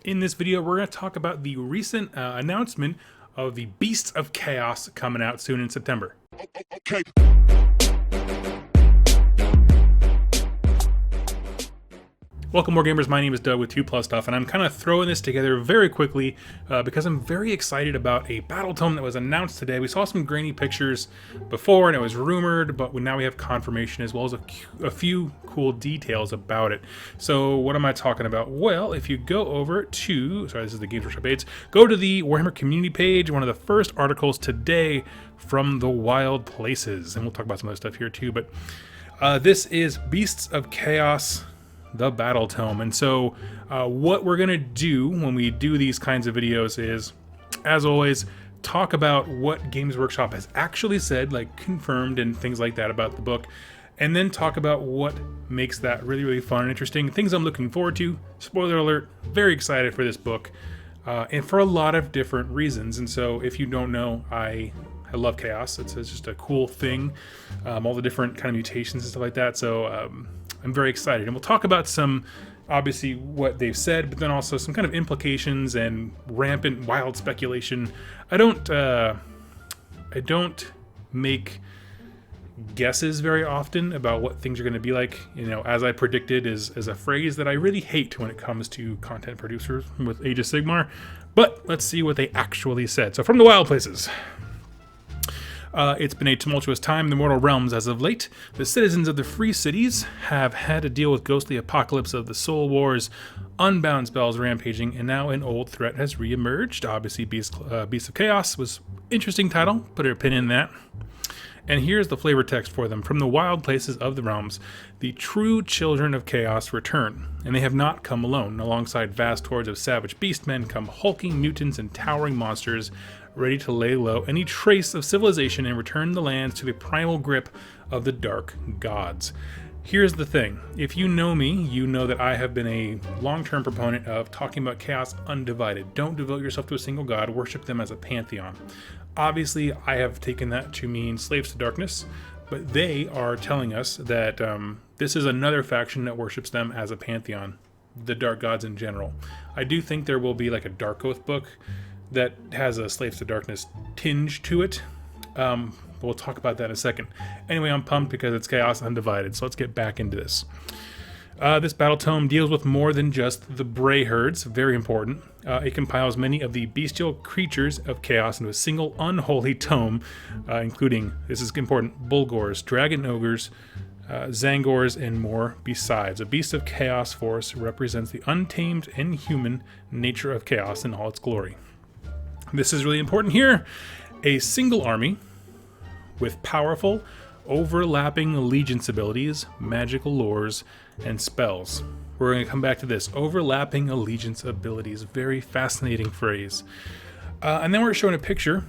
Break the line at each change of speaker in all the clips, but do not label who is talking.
In this video, we're going to talk about the recent announcement of the Beasts of Chaos coming out soon in September. Okay. Welcome, Wargamers. My name is Doug with 2+ Stuff, and I'm kind of throwing this together very quickly because I'm very excited about a Battletome that was announced today. We saw some grainy pictures before, and it was rumored, but now we have confirmation as well as a few cool details about it. So what am I talking about? Well, if you go over to, sorry, this is the Games Workshop aids, go to the Warhammer community page, one of the first articles today from the Wild Places, and we'll talk about some other stuff here too, but this is Beasts of Chaos, the Battletome. And so what we're going to do when we do these kinds of videos is, as always, talk about what Games Workshop has actually said, like confirmed and things like that about the book, and then talk about what makes that really, really fun and interesting. Things I'm looking forward to. Spoiler alert, very excited for this book, and for a lot of different reasons. And so if you don't know, I love chaos. It's just a cool thing, all the different kind of mutations and stuff like that. So I'm very excited, and we'll talk about some, obviously, what they've said, but then also some kind of implications and rampant wild speculation. I don't make guesses very often about what things are going to be like. You know, as I predicted is a phrase that I really hate when it comes to content producers with Age of Sigmar. But let's see what they actually said. So from the Wild Places. It's been a tumultuous time in the mortal realms as of late. The citizens of the free cities have had to deal with ghostly apocalypse of the soul wars, unbound spells rampaging, and now an old threat has re-emerged. Obviously, Beasts of Chaos was interesting title. Put a pin in that. And here's the flavor text for them. From the wild places of the realms, the true children of chaos return, and they have not come alone. Alongside vast hordes of savage beastmen come hulking mutants and towering monsters, ready to lay low any trace of civilization and return the lands to the primal grip of the dark gods. Here's the thing. If you know me, you know that I have been a long-term proponent of talking about chaos undivided. Don't devote yourself to a single god. Worship them as a pantheon. Obviously, I have taken that to mean slaves to darkness, but they are telling us that this is another faction that worships them as a pantheon, the dark gods in general. I do think there will be like a Dark Oath book that has a Slaves to Darkness tinge to it. We'll talk about that in a second. Anyway, I'm pumped because it's Chaos Undivided, so let's get back into this. This Battletome deals with more than just the Bray herds, very important. It compiles many of the bestial creatures of chaos into a single unholy tome, including, this is important, Bulgors, Dragon Ogres, Zangors, and more besides. A Beast of Chaos force represents the untamed, inhuman nature of chaos in all its glory. This is really important here. A single army with powerful, overlapping allegiance abilities, magical lores, and spells. We're going to come back to this. Overlapping allegiance abilities. Very fascinating phrase. And then we're showing a picture.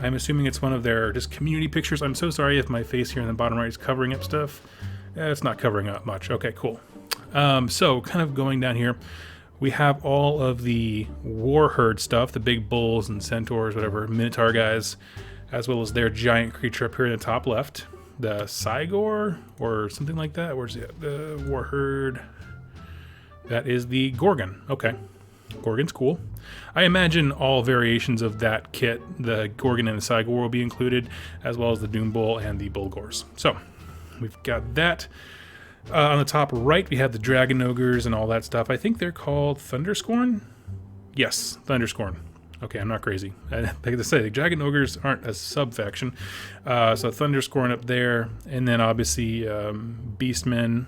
I'm assuming it's one of their just community pictures. I'm so sorry if my face here in the bottom right is covering up stuff. It's not covering up much. Okay, cool. So kind of going down here, we have all of the war herd stuff, the big bulls and centaurs, whatever, minotaur guys, as well as their giant creature up here in the top left. The Sigor or something like that. Where's the war herd? That is the Gorgon. Okay. Gorgon's cool. I imagine all variations of that kit, the Gorgon and the Sigor, will be included, as well as the Doom Bull and the Bulgors. So, we've got that. On the top right, we have the Dragon Ogres and all that stuff. I think they're called Thunderscorn? Yes, Thunderscorn. Okay, I'm not crazy. Like I say, the Dragon Ogres aren't a sub-faction. So Thunderscorn up there, and then obviously Beastmen,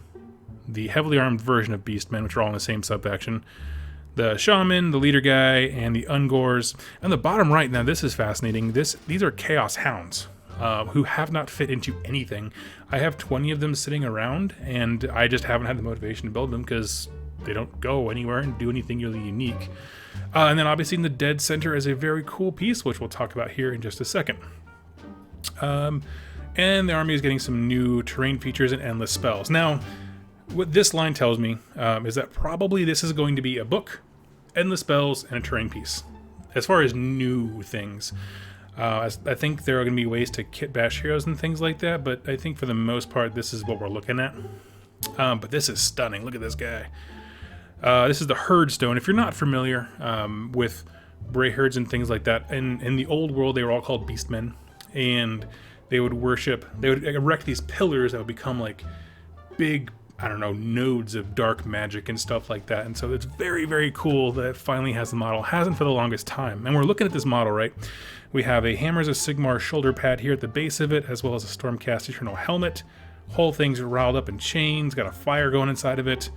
the heavily armed version of Beastmen, which are all in the same sub-faction. The Shaman, the Leader Guy, and the Ungors. On the bottom right, now this is fascinating. These are Chaos Hounds, who have not fit into anything. I have 20 of them sitting around, and I just haven't had the motivation to build them because they don't go anywhere and do anything really unique. And then obviously in the dead center is a very cool piece, which we'll talk about here in just a second. And the army is getting some new terrain features and endless spells. Now, what this line tells me is that probably this is going to be a book, endless spells, and a terrain piece. As far as new things, I think there are going to be ways to kit bash heroes and things like that, but I think for the most part, this is what we're looking at. But this is stunning. Look at this guy. This is the herd stone. If you're not familiar with Bray herds and things like that, in the old world they were all called beastmen, and they would erect these pillars that would become like big, I don't know, nodes of dark magic and stuff like that. And so it's very, very cool that it finally has the model. Hasn't for the longest time. And we're looking at this model, right? We have a Hammers of Sigmar shoulder pad here at the base of it, as well as a Stormcast Eternal helmet. Whole thing's riled up in chains, got a fire going inside of it.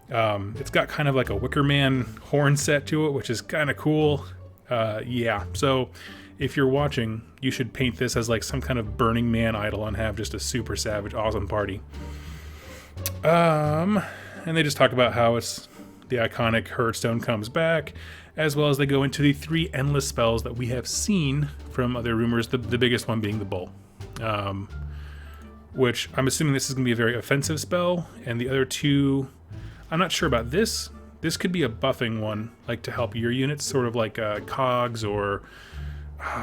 It's got kind of like a Wicker Man horn set to it, which is kind of cool. Yeah, so if you're watching, you should paint this as like some kind of Burning Man idol and have just a super savage, awesome party. And they just talk about how it's the iconic Herdstone comes back, as well as they go into the 3 endless spells that we have seen from other rumors, the biggest one being the Bull. Which I'm assuming this is going to be a very offensive spell, and the other 2, I'm not sure about this. This could be a buffing one, like to help your units, sort of like Cogs or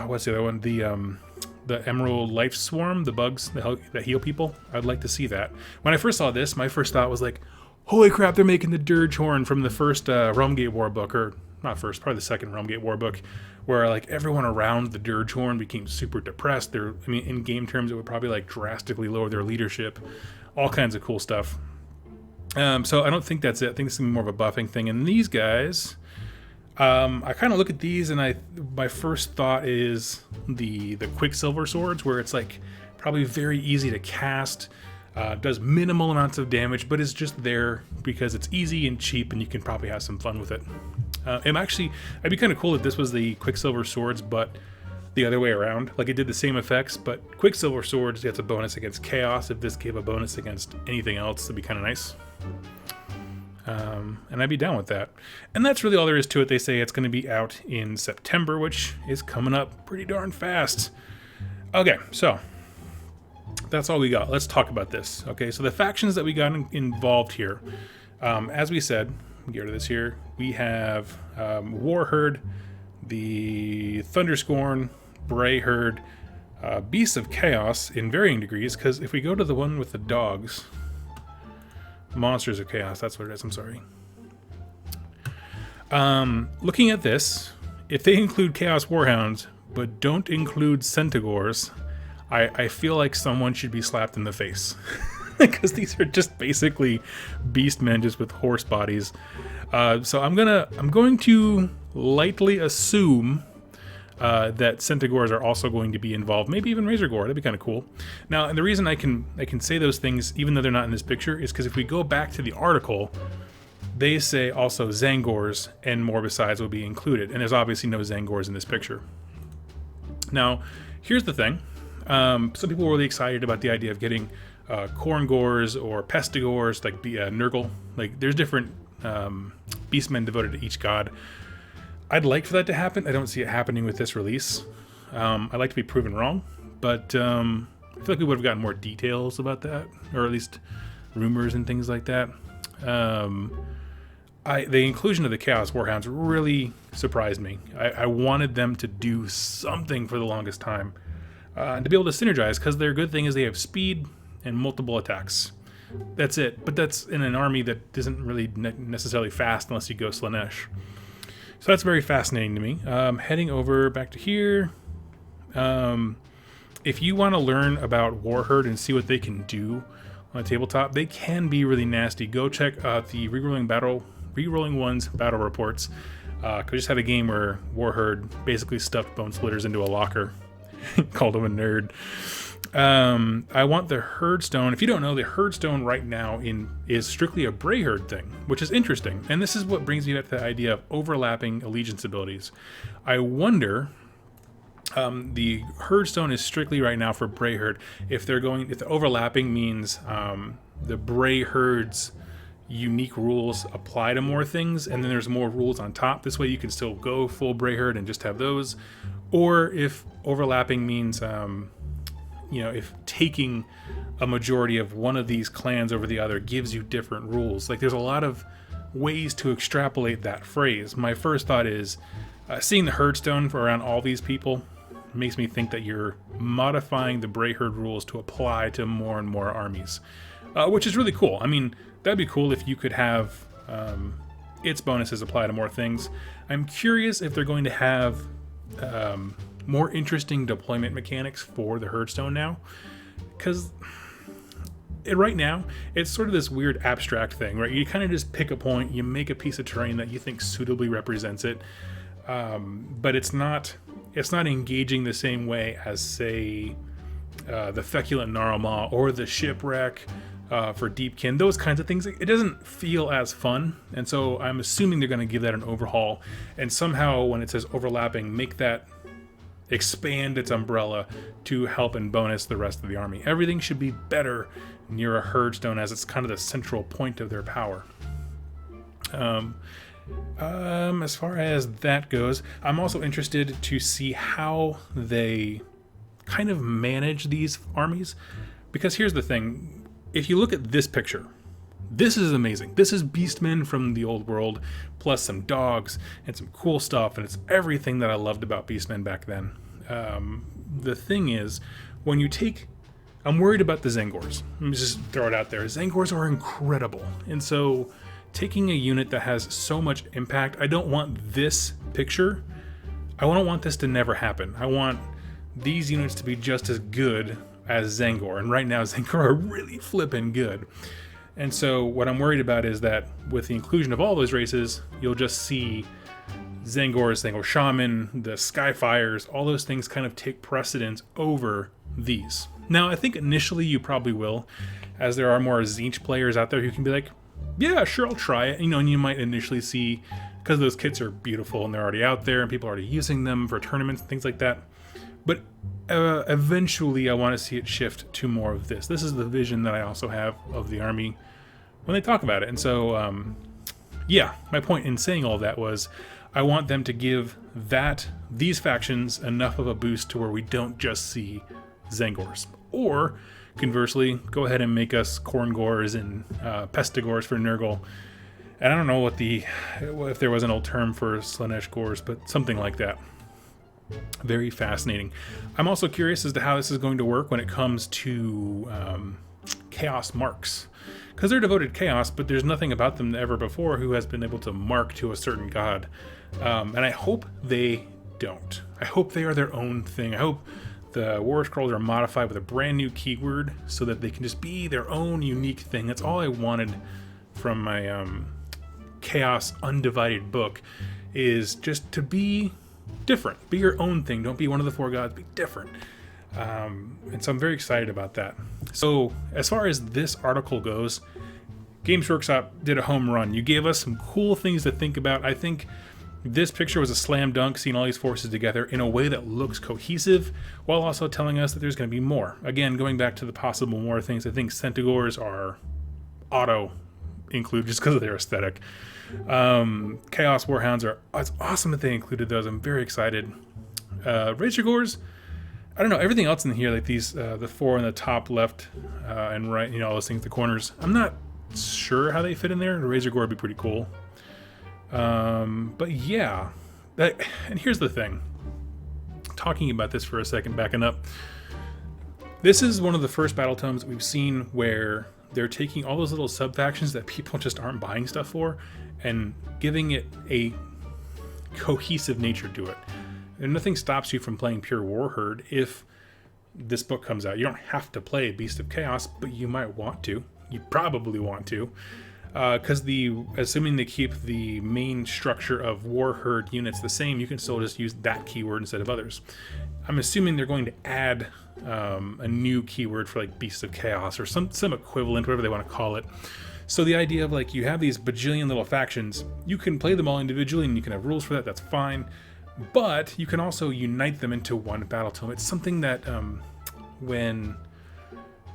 what's the other one? The Emerald Life Swarm, the bugs that heal people. I'd like to see that. When I first saw this, my first thought was like, holy crap, they're making the Dirge Horn from the first Realmgate War book, or not first, probably the second Realmgate War book, where like everyone around the Dirge Horn became super depressed. In game terms, it would probably like drastically lower their leadership, all kinds of cool stuff. So I don't think that's it. I think this is more of a buffing thing. And these guys, I kind of look at these, and my first thought is the Quicksilver swords, where it's like probably very easy to cast, does minimal amounts of damage, but is just there because it's easy and cheap, and you can probably have some fun with it. It'd be kind of cool if this was the Quicksilver swords, but the other way around. Like it did the same effects, but Quicksilver swords gets a bonus against chaos. If this gave a bonus against anything else, that'd be kind of nice. And I'd be down with that. And that's really all there is to it. They say it's going to be out in September, which is coming up pretty darn fast. Okay, so that's all we got. Let's talk about this. Okay, so the factions that we got involved here, as we said, get rid of this here. We have Warherd, the Thunderscorn, Bray Herd, Beasts of Chaos in varying degrees, because if we go to the one with the dogs, Monsters of Chaos, that's what it is, I'm sorry. Looking at this, if they include Chaos Warhounds, but don't include Centaurs, I feel like someone should be slapped in the face. Because these are just basically beastmen just with horse bodies. So I'm going to lightly assume that Centaurs are also going to be involved. Maybe even Razor Gore. That'd be kind of cool. Now, and the reason I can say those things, even though they're not in this picture, is because if we go back to the article, they say also Zangors and more besides will be included. And there's obviously no Zangors in this picture. Now, here's the thing. Some people were really excited about the idea of getting Korngors or Pestigors, like the Nurgle. Like, there's different beastmen devoted to each god. I'd like for that to happen. I don't see it happening with this release. I'd like to be proven wrong, but I feel like we would have gotten more details about that, or at least rumors and things like that. The inclusion of the Chaos Warhounds really surprised me. I wanted them to do something for the longest time, and to be able to synergize, because their good thing is they have speed and multiple attacks. That's it, but that's in an army that isn't really necessarily fast unless you go Slaanesh. So that's very fascinating to me. Heading over back to here. If you want to learn about Warherd and see what they can do on a tabletop, they can be really nasty. Go check out the Rerolling Ones battle reports. I just had a game where Warherd basically stuffed Bone Splitters into a locker. Called him a nerd. I want the Herdstone. If you don't know, the Herdstone right now is strictly a Bray Herd thing, which is interesting. And this is what brings me back to the idea of overlapping allegiance abilities. I wonder, the Herdstone is strictly right now for Bray Herd. If the overlapping means the Bray Herd's unique rules apply to more things, and then there's more rules on top. This way you can still go full Bray Herd and just have those. Or if overlapping means if taking a majority of one of these clans over the other gives you different rules. Like, there's a lot of ways to extrapolate that phrase. My first thought is seeing the Herdstone around all these people makes me think that you're modifying the Bray Herd rules to apply to more and more armies, which is really cool. I mean, that'd be cool if you could have its bonuses apply to more things. I'm curious if they're going to have more interesting deployment mechanics for the Herdstone now, because right now it's sort of this weird abstract thing, right? You kind of just pick a point, you make a piece of terrain that you think suitably represents it, but it's not engaging the same way as, say, the Feculent Gnarlmaw or the Shipwreck for Deepkin, those kinds of things. It doesn't feel as fun, and so I'm assuming they're going to give that an overhaul, and somehow when it says overlapping, make that expand its umbrella to help and bonus the rest of the army. Everything should be better near a Herdstone, as it's kind of the central point of their power. As far as that goes, I'm also interested to see how they kind of manage these armies, because here's the thing. If you look at this picture, this is amazing. This is beastmen from the old world, plus some dogs and some cool stuff, and it's everything that I loved about beastmen back then. The thing is, when you take... I'm worried about the Zangors. Let me just throw it out there. Zangors are incredible, and so taking a unit that has so much impact, I don't want this picture. I don't want this to never happen. I want these units to be just as good as Zangor, and right now Zangor are really flippin' good. And so what I'm worried about is that with the inclusion of all those races, you'll just see Zangors, Zangor Shaman, the Skyfires, all those things kind of take precedence over these. Now, I think initially you probably will, as there are more Tzeentch players out there who can be like, yeah, sure, I'll try it. And you might initially see, because those kits are beautiful and they're already out there and people are already using them for tournaments and things like that. But eventually I want to see it shift to more of this. This is the vision that I also have of the army when they talk about it. And so, yeah, my point in saying all that was I want them to give these factions enough of a boost to where we don't just see Zangors. Or, conversely, go ahead and make us Korngors and Pestigors for Nurgle. And I don't know if there was an old term for Slaanesh Gors, but something like that. Very fascinating. I'm also curious as to how this is going to work when it comes to Chaos marks. Because they're devoted Chaos, but there's nothing about them ever before who has been able to mark to a certain god. And I hope they don't. I hope they are their own thing. I hope the War Scrolls are modified with a brand new keyword so that they can just be their own unique thing. That's all I wanted from my Chaos Undivided book, is just to be different. Be your own thing. Don't be one of the four gods. Be different. And so I'm very excited about that. So as far as this article goes, Games Workshop did a home run. You gave us some cool things to think about. I think this picture was a slam dunk, seeing all these forces together in a way that looks cohesive, while also telling us that there's going to be more. Again, going back to the possible more things, I think Centaurs are auto include just because of their aesthetic. Chaos Warhounds it's awesome that they included those. I'm very excited. Razor Gores, I don't know, everything else in here, like these, the four in the top left and right, all those things, the corners, I'm not sure how they fit in there. The Razor Gore would be pretty cool. But yeah, and here's the thing. Talking about this for a second, backing up. This is one of the first Battletomes that we've seen where they're taking all those little sub-factions that people just aren't buying stuff for and giving it a cohesive nature to it. And nothing stops you from playing pure Warherd if this book comes out. You don't have to play Beast of Chaos, but you might want to. You probably want to. Because assuming they keep the main structure of Warherd units the same, you can still just use that keyword instead of others. I'm assuming they're going to add a new keyword for like Beasts of Chaos or some equivalent, whatever they want to call it. So the idea of like you have these bajillion little factions, you can play them all individually and you can have rules for that, that's fine. But you can also unite them into one Battletome. It's something that what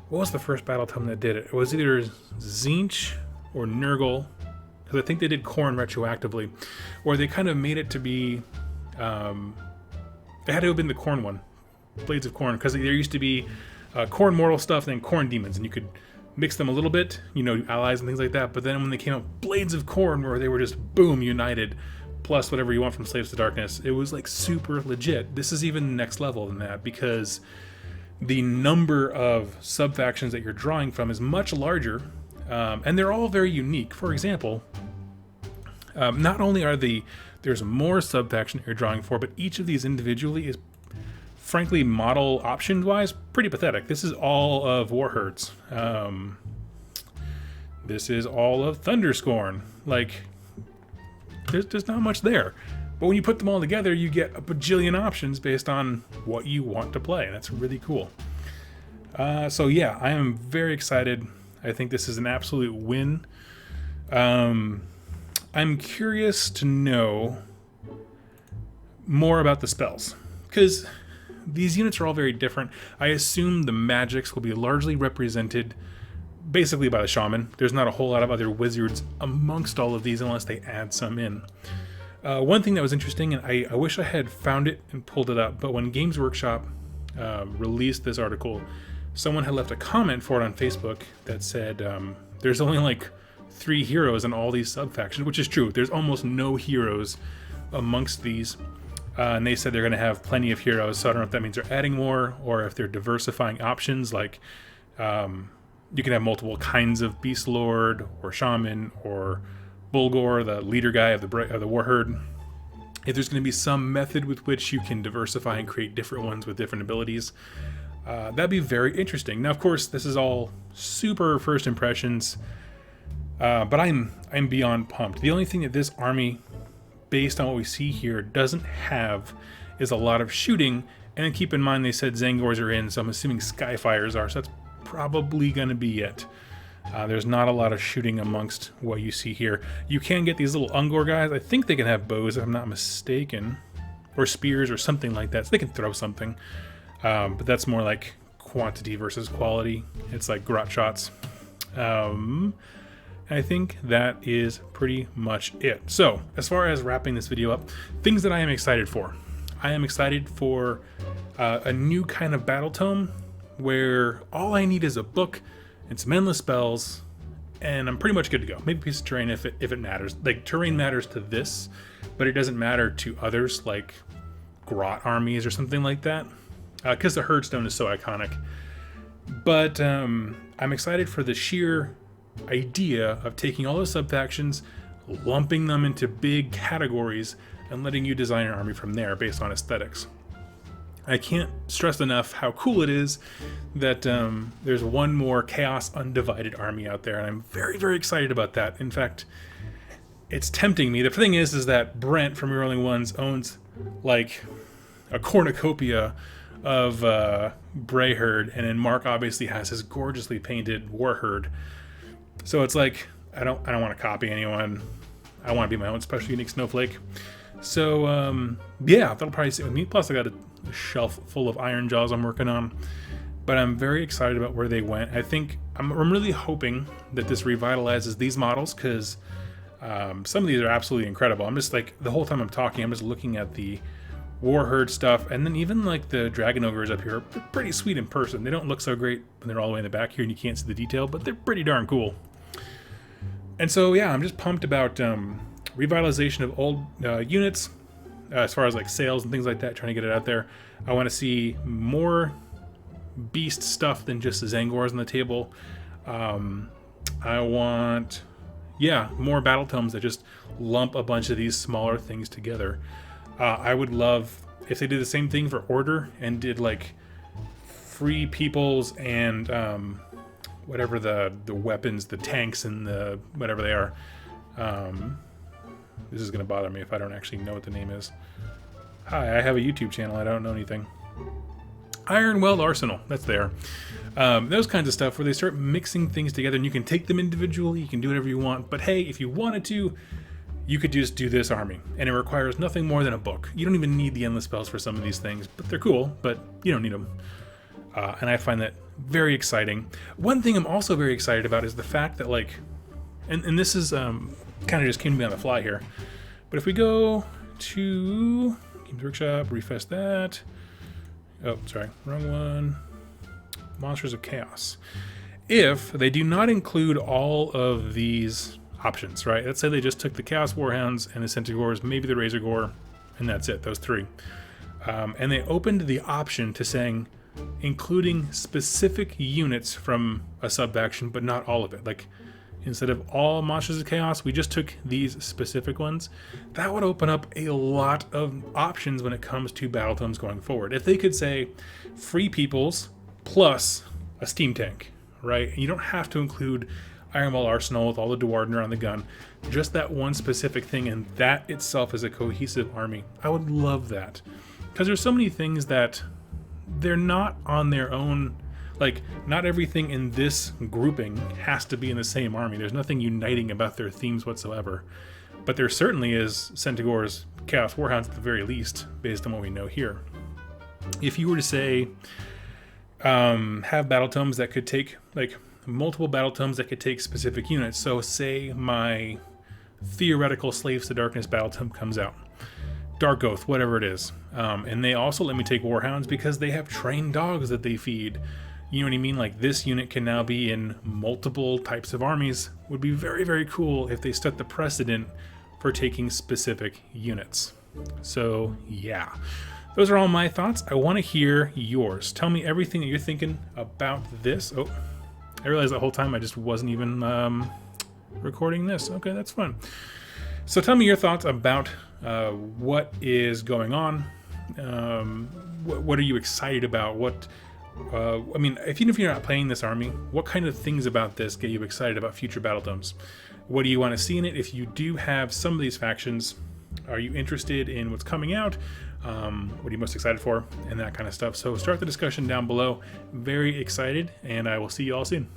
was the first Battletome that did it? It was either Tzeentch or Nurgle, because I think they did Khorne retroactively, where they kind of made it to be, they had to have been the Khorne one, Blades of Khorne, because there used to be Khorne mortal stuff and then Khorne demons, and you could mix them a little bit, allies and things like that, but then when they came out Blades of Khorne, where they were just, boom, united, plus whatever you want from Slaves to Darkness, it was like super legit. This is even next level than that, because the number of sub-factions that you're drawing from is much larger, and they're all very unique. For example, Not only are there's more sub-faction that you're drawing for, but each of these individually is, frankly, model option-wise, pretty pathetic. This is all of Warherds. This is all of Thunderscorn. Like, there's not much there. But when you put them all together, you get a bajillion options based on what you want to play. And that's really cool. So yeah, I am very excited. I think this is an absolute win. I'm curious to know more about the spells, because these units are all very different. I assume the magics will be largely represented basically by the shaman. There's not a whole lot of other wizards amongst all of these unless they add some in. One thing that was interesting, and I wish I had found it and pulled it up, but when Games Workshop released this article, someone had left a comment for it on Facebook that said there's only like 3 heroes in all these sub-factions, which is true. There's almost no heroes amongst these. And they said they're going to have plenty of heroes, so I don't know if that means they're adding more or if they're diversifying options, like you can have multiple kinds of Beast Lord or Shaman or Bulgor, the leader guy of the Warherd. If there's going to be some method with which you can diversify and create different ones with different abilities, that'd be very interesting. Now, of course, this is all super first impressions, but I'm beyond pumped. The only thing that this army, based on what we see here, doesn't have is a lot of shooting. And keep in mind, they said Zangors are in, so I'm assuming Skyfires are, so that's probably going to be it. There's not a lot of shooting amongst what you see here. You can get these little Ungor guys. I think they can have bows, if I'm not mistaken, or spears or something like that, so they can throw something. But that's more like quantity versus quality. It's like grot shots. I think that is pretty much it. So, as far as wrapping this video up, things that I am excited for. I am excited for a new kind of Battletome where all I need is a book and some endless spells, and I'm pretty much good to go. Maybe a piece of terrain if it matters. Like, terrain matters to this, but it doesn't matter to others, like Grot armies or something like that, because the Herdstone is so iconic. But I'm excited for the sheer idea of taking all the sub-factions, lumping them into big categories, and letting you design an army from there based on aesthetics. I can't stress enough how cool it is that there's one more Chaos Undivided army out there, and I'm very, very excited about that. In fact, it's tempting me. The thing is that Brent from Your Only Ones owns like a cornucopia of Brayherd, and then Mark obviously has his gorgeously painted Warherd. So it's like I don't want to copy anyone. I want to be my own special unique snowflake. So yeah, that'll probably sit with me. Plus, I got a shelf full of Iron Jaws I'm working on. But I'm very excited about where they went. I think I'm really hoping that this revitalizes these models, because some of these are absolutely incredible. I'm just like, the whole time I'm talking, I'm just looking at the Warherd stuff, and then even like the Dragon Ogres up here are pretty sweet in person. They don't look so great when they're all the way in the back here and you can't see the detail, but they're pretty darn cool. And so yeah, I'm just pumped about revitalization of old units, as far as like sales and things like that, trying to get it out there. I want to see more beast stuff than just the Zangors on the table. I want, yeah, more Battletomes that just lump a bunch of these smaller things together. I would love if they did the same thing for Order and did like free peoples and whatever the weapons, the tanks and the whatever they are. This is going to bother me if I don't actually know what the name is. Hi, I have a YouTube channel. I don't know anything. Ironwell Arsenal. That's there. Those kinds of stuff where they start mixing things together, and you can take them individually. You can do whatever you want. But hey, if you wanted to, you could just do this army. And it requires nothing more than a book. You don't even need the endless spells for some of these things. But they're cool, but you don't need them. And I find that very exciting. One thing I'm also very excited about is the fact that, like, and this is kind of just came to me on the fly here, but if we go to Games Workshop, refresh that. Oh, sorry, wrong one. Monsters of Chaos. If they do not include all of these options, right? Let's say they just took the Chaos Warhounds and the Centaurs, maybe the Razor Gore, and that's it, those 3. And they opened the option to saying, including specific units from a sub-faction, but not all of it. Like, instead of all Monsters of Chaos, we just took these specific ones, that would open up a lot of options when it comes to Battletomes going forward. If they could say free peoples plus a steam tank, right? And you don't have to include Ironwall Arsenal with all the Duardner on the gun, just that one specific thing, and that itself is a cohesive army. I would love that, because there's so many things that they're not on their own. Like, not everything in this grouping has to be in the same army. There's nothing uniting about their themes whatsoever. But there certainly is Centaur's Chaos Warhounds at the very least, based on what we know here. If you were to say, have Battletomes that could take, like, multiple Battletomes that could take specific units. So say my theoretical Slaves to Darkness Battletome comes out. Dark Oath, whatever it is. And they also let me take Warhounds because they have trained dogs that they feed. You know what I mean? Like, this unit can now be in multiple types of armies. Would be very, very cool if they set the precedent for taking specific units. So, yeah. Those are all my thoughts. I want to hear yours. Tell me everything that you're thinking about this. Oh, I realized the whole time I just wasn't even recording this. Okay, that's fun. So tell me your thoughts about what is going on. What are you excited about? I mean, even if you're not playing this army, what kind of things about this get you excited about future Battletomes? What do you want to see in it? If you do have some of these factions, are you interested in what's coming out? What are you most excited for? And that kind of stuff. So start the discussion down below. Very excited, and I will see you all soon.